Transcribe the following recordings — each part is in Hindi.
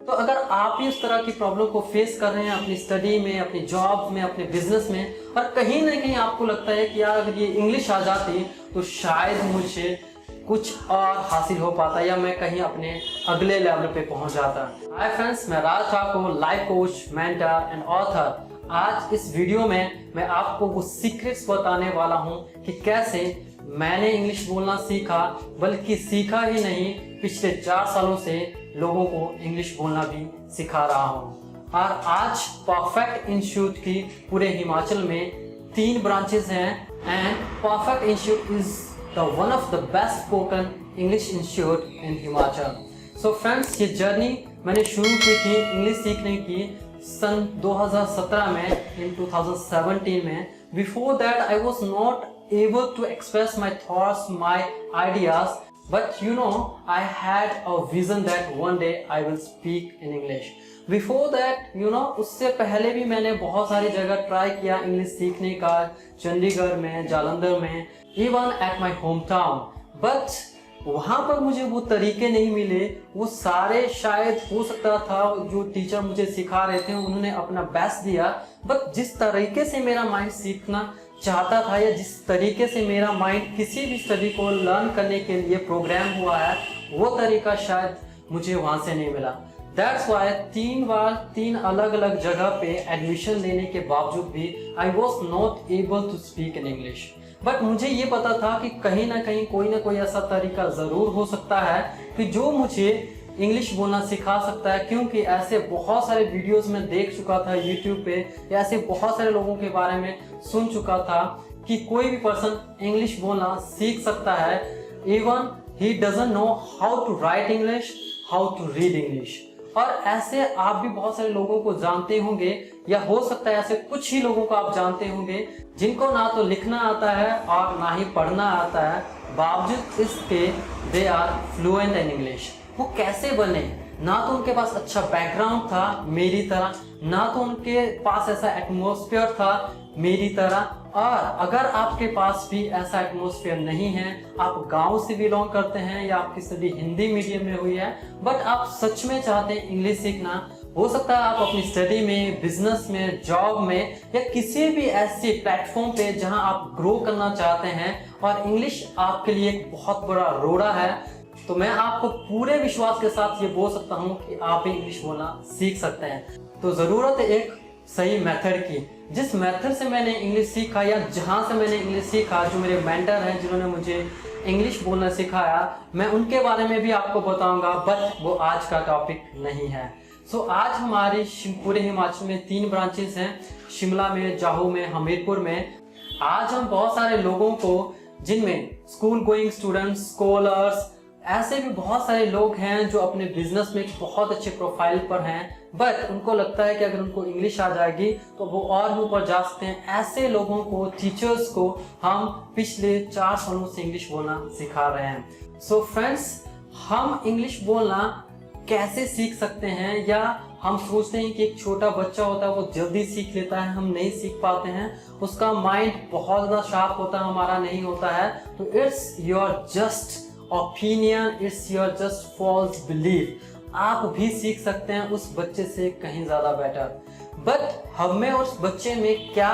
तो अगर आप भी उस तरह की प्रॉब्लम को फेस कर रहे हैं अपनी स्टडी में, अपनी जॉब में, अपने बिजनेस में, और कहीं ना कहीं आपको लगता है कि यार अगर ये इंग्लिश आ जाती तो शायद मुझे कुछ और हासिल हो पाता या मैं कहीं अपने अगले लेवल पे पहुंच जाता। हाय फ्रेंड्स, मैं Raj Thakur, life coach, mentor and author. आज इस वीडियो में मैं आपको वो सीक्रेट्स बताने वाला हूं कि कैसे मैंने इंग्लिश बोलना सीखा, बल्कि सीखा ही नहीं, पिछले 4 सालों से लोगों को इंग्लिश बोलना भी सिखा रहा हूं। और आज परफेक्ट इंस्टीट्यूट की पूरे हिमाचल में 3 ब्रांचेस हैं and perfect institute is the one of the best spoken English institute in Himachal. So friends, ये जर्नी मैंने शुरू की थी इंग्लिश सीखने की सन 2017 में, इन 2017 में। Before that I was not able to express my thoughts, my ideas, but I had a vision that one day I will speak in English. Before that, उससे पहले भी मैंने बहुत सारी जगह ट्राई किया इंग्लिश सीखने का, चंडीगढ़ में, जालंधर में, even at my home town, but वहाँ पर मुझे वो तरीके नहीं मिले। वो सारे शायद हो सकता था जो टीचर मुझे सिखा रहे थे उन्होंने अपना बेस्ट दिया, बट जिस तरीके से मेरा माइंड सीखना चाहता था या जिस तरीके से मेरा माइंड किसी भी स्टडी को लर्न करने के लिए प्रोग्राम हुआ है, वो तरीका शायद मुझे वहाँ से नहीं मिला। दैट्स वाई 3 बार 3 अलग अलग जगह पे एडमिशन लेने के बावजूद भी I was not able to speak in English. But मुझे ये पता था कि कहीं ना कहीं कोई ना कोई ऐसा तरीका ज़रूर हो सकता है कि जो मुझे इंग्लिश बोलना सिखा सकता है, क्योंकि ऐसे बहुत सारे वीडियोस में देख चुका था यूट्यूब पे, या ऐसे बहुत सारे लोगों के बारे में सुन चुका था कि कोई भी पर्सन इंग्लिश बोलना सीख सकता है, even he doesn't know how to write English, how to read English. और ऐसे आप भी बहुत सारे लोगों को जानते होंगे, या हो सकता है ऐसे कुछ ही लोगों को आप जानते होंगे जिनको ना तो लिखना आता है और ना ही पढ़ना आता है, बावजूद इसके they are fluent in English. वो कैसे बने? ना तो उनके पास अच्छा बैकग्राउंड था मेरी तरह, ना तो उनके पास ऐसा एटमॉस्फेयर था मेरी तरह। और अगर आपके पास भी ऐसा एटमॉस्फेयर नहीं है, आप गांव से बिलोंग करते हैं या आपकी स्टडी हिंदी मीडियम में हुई है, बट आप सच में चाहते हैं इंग्लिश सीखना, हो सकता है आप अपनी स्टडी में, बिजनेस में, जॉब में, या किसी भी ऐसे प्लेटफॉर्म पे जहां आप ग्रो करना चाहते हैं और इंग्लिश आपके लिए एक बहुत बड़ा रोड़ा है, तो मैं आपको पूरे विश्वास के साथ ये बोल सकता हूँ कि आप भी इंग्लिश बोलना सीख सकते हैं। तो ज़रूरत है एक सही मेथड की। जिस मेथड से मैंने इंग्लिश सीखा, या जहाँ से मैंने इंग्लिश सीखा, जो मेरे मेंटर हैं जिन्होंने मुझे इंग्लिश बोलना सिखाया, मैं उनके बारे में भी आपको बताऊंगा, बट वो आज का टॉपिक नहीं है। सो आज हमारे पूरे हिमाचल में 3 ब्रांचेस हैं, शिमला में, जाहू में, हमीरपुर में। आज हम बहुत सारे लोगों को, जिनमें स्कूल गोइंग स्टूडेंट्स, स्कॉलर्स, ऐसे भी बहुत सारे लोग हैं जो अपने बिजनेस में बहुत अच्छे प्रोफाइल पर हैं, बट उनको लगता है कि अगर उनको इंग्लिश आ जाएगी तो वो और भी ऊपर जा सकते हैं। ऐसे लोगों को, टीचर्स को हम पिछले 4 सालों से इंग्लिश बोलना सिखा रहे हैं। सो फ्रेंड्स, हम इंग्लिश बोलना कैसे सीख सकते हैं? या हम सोचते हैं कि एक छोटा बच्चा होता है वो जल्दी सीख लेता है, हम नहीं सीख पाते हैं, उसका माइंड बहुत ज़्यादा शार्प होता है, हमारा नहीं होता है। तो it's your just opinion, it's your just false belief. आप भी सीख सकते हैं उस बच्चे से कहीं ज़्यादा बेटर, बट हमें उस बच्चे में क्या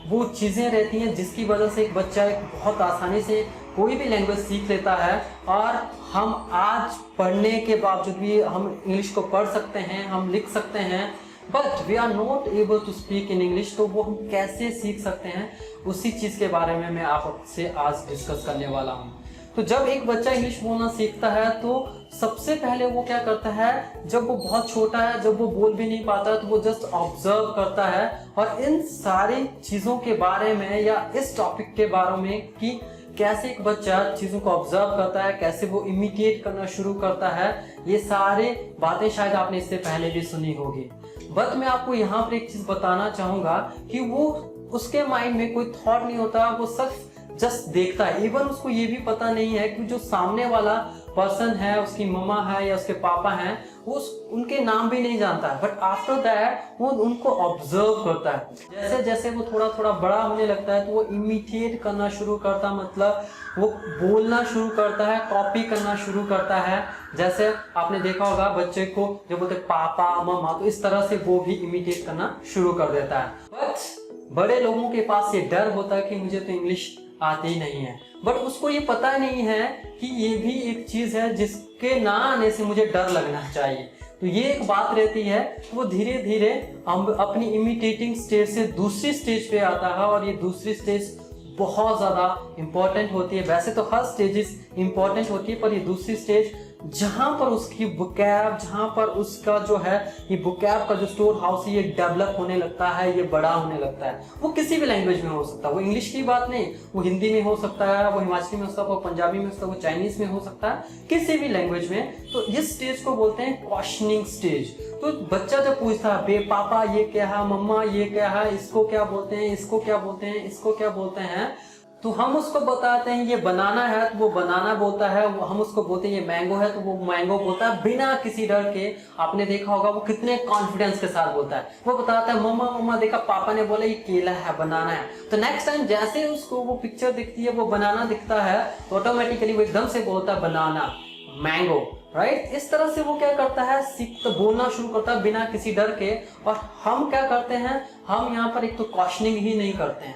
वो चीज़ें रहती हैं जिसकी वजह से एक बच्चा एक बहुत आसानी से कोई भी लैंग्वेज सीख लेता है, और हम आज पढ़ने के बावजूद भी हम इंग्लिश को पढ़ सकते हैं, हम लिख सकते हैं, but we are not able to speak in English. तो वो हम कैसे सीख सकते हैं, उसी चीज़ के बारे में मैं आपसे आज डिस्कस करने वाला हूँ। तो जब एक बच्चा इंग्लिश बोलना सीखता है तो सबसे पहले वो क्या करता है, जब वो बहुत छोटा है, जब वो बोल भी नहीं पाता है, तो वो जस्ट ऑब्जर्व करता है, और इन सारी चीज़ों के बारे में या इस टॉपिक के बारे में कि कैसे एक बच्चा चीज़ों को ऑब्जर्व करता है, कैसे वो इमिटेट करना शुरू करता है, ये सारे बातें शायद आपने इससे पहले भी सुनी होगी। बट मैं आपको यहाँ पर एक चीज़ बताना चाहूँगा कि वो, उसके माइंड में कोई थॉट नहीं होता, वो सिर्फ जस्ट देखता है। इवन उसको ये भी पता नहीं है कि जो सामने वाला पर्सन है, उसकी मम्मा है या उसके पापा हैं, वो उनके नाम भी नहीं जानता है, बट आफ्टर दैट वो उनको ऑब्जर्व करता है। जैसे जैसे वो थोड़ा थोड़ा बड़ा होने लगता है तो वो इमिटेट करना शुरू करता है, मतलब वो बोलना शुरू करता है, कॉपी करना शुरू करता है। जैसे आपने देखा होगा बच्चे को जब बोलते पापा मम्मा, तो इस तरह से वो भी इमिटेट करना शुरू कर देता है। बट बड़े लोगों के पास ये डर होता है कि मुझे तो इंग्लिश आती ही नहीं है, बट उसको ये पता नहीं है कि ये भी एक चीज है जिसके ना आने से मुझे डर लगना चाहिए। तो ये एक बात रहती है, वो धीरे धीरे हम अपनी इमिटेटिंग स्टेज से दूसरी स्टेज पे आता है, और ये दूसरी स्टेज बहुत ज्यादा इंपॉर्टेंट होती है। वैसे तो हर स्टेजेस इंपॉर्टेंट होती है, पर ये दूसरी स्टेज जहां पर उसकी बुकैब, जहां पर उसका जो है ये बुकैब का जो स्टोर हाउस है ये डेवलप होने लगता है, ये बड़ा होने लगता है। वो किसी भी लैंग्वेज में हो सकता है, वो इंग्लिश की बात नहीं, वो हिंदी में हो सकता है, वो हिमाचली में हो सकता है, वो पंजाबी में हो सकता है, वो चाइनीज में हो सकता है, किसी भी लैंग्वेज में। तो इस स्टेज को बोलते हैं क्वेश्चनिंग स्टेज। तो बच्चा जब पूछता है बे पापा ये क्या है, मम्मा ये क्या है, इसको क्या बोलते हैं, इसको क्या बोलते हैं, इसको क्या बोलते हैं, तो हम उसको बताते हैं ये बनाना है तो वो बनाना बोलता है, हम उसको बोलते हैं ये मैंगो है तो वो मैंगो बोलता है, बिना किसी डर के। आपने देखा होगा वो कितने कॉन्फिडेंस के साथ बोलता है। वो बताता है मम्मा मम्मा देखा पापा ने बोला ये केला है, बनाना है। तो नेक्स्ट टाइम जैसे उसको वो पिक्चर दिखती है, वो बनाना दिखता है, तो ऑटोमेटिकली वो एकदम से बोलता है बनाना, मैंगो, राइट। इस तरह से वो क्या करता है, बोलना शुरू करता है बिना किसी डर के। और हम क्या करते हैं, हम यहाँ पर एक तो क्वेश्चनिंग ही नहीं करते हैं,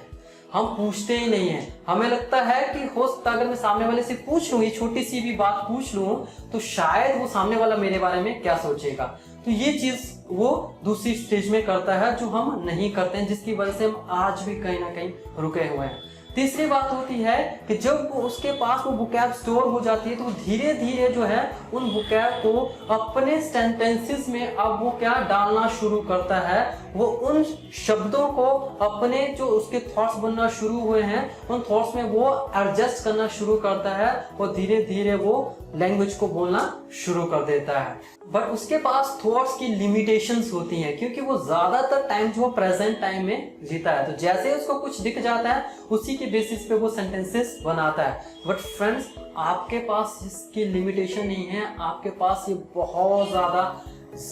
हम पूछते ही नहीं है। हमें लगता है कि हो सकता अगर मैं सामने वाले से पूछ लूं, ये छोटी सी भी बात पूछ लूं, तो शायद वो सामने वाला मेरे बारे में क्या सोचेगा। तो ये चीज वो दूसरी स्टेज में करता है जो हम नहीं करते हैं, जिसकी वजह से हम आज भी कहीं ना कहीं रुके हुए हैं। तीसरी बात होती है कि जब वो उसके पास वो बुकैब स्टोर हो जाती है, तो धीरे धीरे जो है उन बुकैब को अपने सेंटेंसेस में अब वो क्या डालना शुरू करता है। वो उन शब्दों को अपने जो उसके थॉट्स बनना शुरू हुए हैं, उन थॉट्स में वो एडजस्ट करना शुरू करता है, और धीरे धीरे वो लैंग्वेज को बोलना शुरू कर देता है। बट उसके पास थॉट्स की लिमिटेशंस होती हैं, क्योंकि वो ज्यादातर टाइम जो प्रेजेंट टाइम में जीता है। तो जैसे उसको कुछ दिख जाता है उसी के बेसिस पे वो सेंटेंसेस बनाता है। बट फ्रेंड्स, आपके पास इसकी लिमिटेशन नहीं है, आपके पास ये बहुत ज्यादा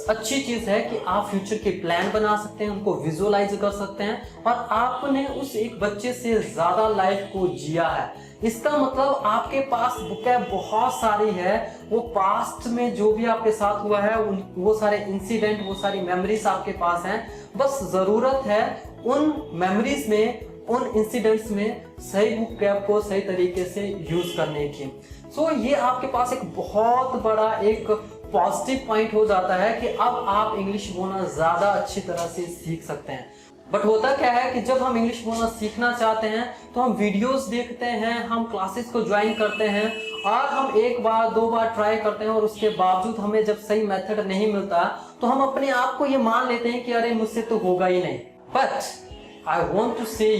अच्छी चीज है कि आप फ्यूचर के प्लान बना सकते हैं, उनको विजुअलाइज कर सकते हैं, और आपने उस एक बच्चे से ज्यादा लाइफ को जिया है। इसका मतलब आपके पास बुकैब बहुत सारी है, वो पास्ट में जो भी आपके साथ हुआ है वो सारे इंसिडेंट, वो सारी मेमोरीज आपके पास हैं। बस जरूरत है उन मेमोरीज में, उन इंसिडेंट्स में सही बुकैब को सही तरीके से यूज करने की। सो ये आपके पास एक बहुत बड़ा एक पॉजिटिव पॉइंट हो जाता है कि अब आप इंग्लिश बोलना ज्यादा अच्छी तरह से सीख सकते हैं। बट होता क्या है कि जब हम इंग्लिश बोलना सीखना चाहते हैं तो हम वीडियोस देखते हैं, हम क्लासेस को ज्वाइन करते हैं, और हम एक बार दो बार ट्राई करते हैं, और उसके बावजूद हमें जब सही मेथड नहीं मिलता तो हम अपने आप को ये मान लेते हैं कि अरे मुझसे तो होगा ही नहीं। बट आई वॉन्ट टू से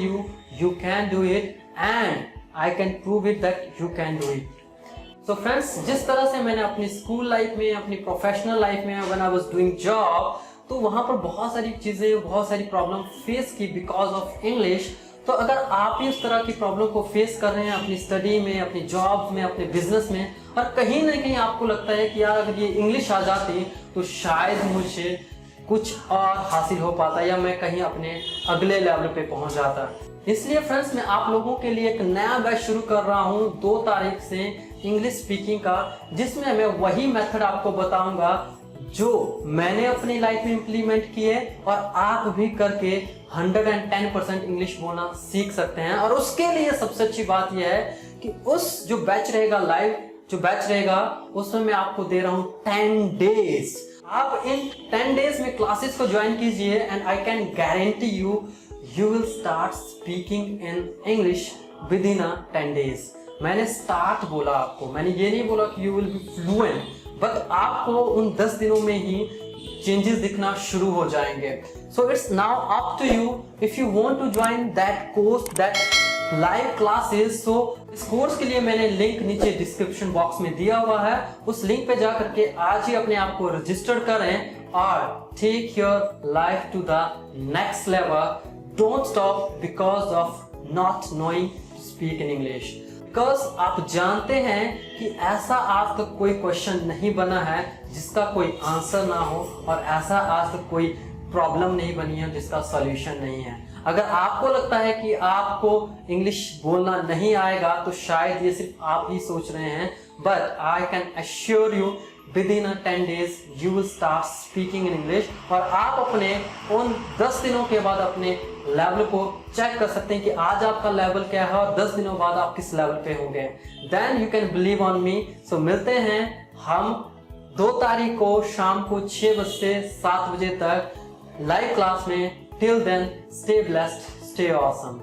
you can do it, and I can prove it that you can do it. तो फ्रेंड्स, जिस तरह से मैंने अपनी स्कूल लाइफ में, अपनी प्रोफेशनल लाइफ में, when I was doing job, तो वहां पर बहुत सारी चीजें, बहुत सारी प्रॉब्लम फेस की बिकॉज ऑफ इंग्लिश। तो अगर आप भी उस तरह की प्रॉब्लम को फेस कर रहे हैं अपनी स्टडी में, अपनी जॉब में, अपने बिजनेस में, और कहीं ना कहीं आपको लगता है कि यार अगर ये इंग्लिश आ जाती तो शायद मुझे कुछ और हासिल हो पाता, या मैं कहीं अपने अगले लेवल पे पहुंच जाता। इसलिए फ्रेंड्स, मैं आप लोगों के लिए एक नया बैच शुरू कर रहा हूं 2 तारीख से इंग्लिश स्पीकिंग का, जिसमें मैं वही मेथड आपको बताऊंगा जो मैंने अपनी लाइफ में इम्प्लीमेंट किए, और आप भी करके 110% इंग्लिश बोलना सीख सकते हैं। और उसके लिए सबसे अच्छी बात यह है कि उस जो बैच रहेगा, लाइव जो बैच रहेगा, उसमें मैं आपको दे रहा हूं 10 डेज। आप इन 10 डेज में क्लासेस को ज्वाइन कीजिए, and I can guarantee you will start speaking in English within 10 days। मैंने स्टार्ट बोला आपको, मैंने ये नहीं बोला कि you will be fluent, but आपको उन 10 दिनों में ही चेंजेस दिखना शुरू हो जाएंगे। So it's now up to you if you want to join that course, that live classes। So इस कोर्स के लिए मैंने लिंक नीचे डिस्क्रिप्शन बॉक्स में दिया हुआ है, उस लिंक पे जा करके आज ही अपने आप को रजिस्टर करें और take your life to the next level। Don't stop because of not knowing to speak in English। Because आप जानते हैं कि ऐसा आज तक कोई क्वेश्चन नहीं बना है जिसका कोई आंसर ना हो, और ऐसा आज तक कोई प्रॉब्लम नहीं बनी है जिसका सॉल्यूशन नहीं है। अगर आपको लगता है कि आपको इंग्लिश बोलना नहीं आएगा तो शायद ये सिर्फ आप ही सोच रहे हैं, but I can assure you within 10 days you will start speaking in English। और आप अपने उन 10 दिनों के बाद अपने लेवल को चेक कर सकते हैं कि आज आपका लेवल क्या है और 10 दिनों बाद आप किस लेवल पे होंगे। Then you can believe on me. So मिलते हैं हम 2 तारीख को शाम को 6 बजे से 7 बजे तक लाइव क्लास में। Till then stay blessed, stay awesome.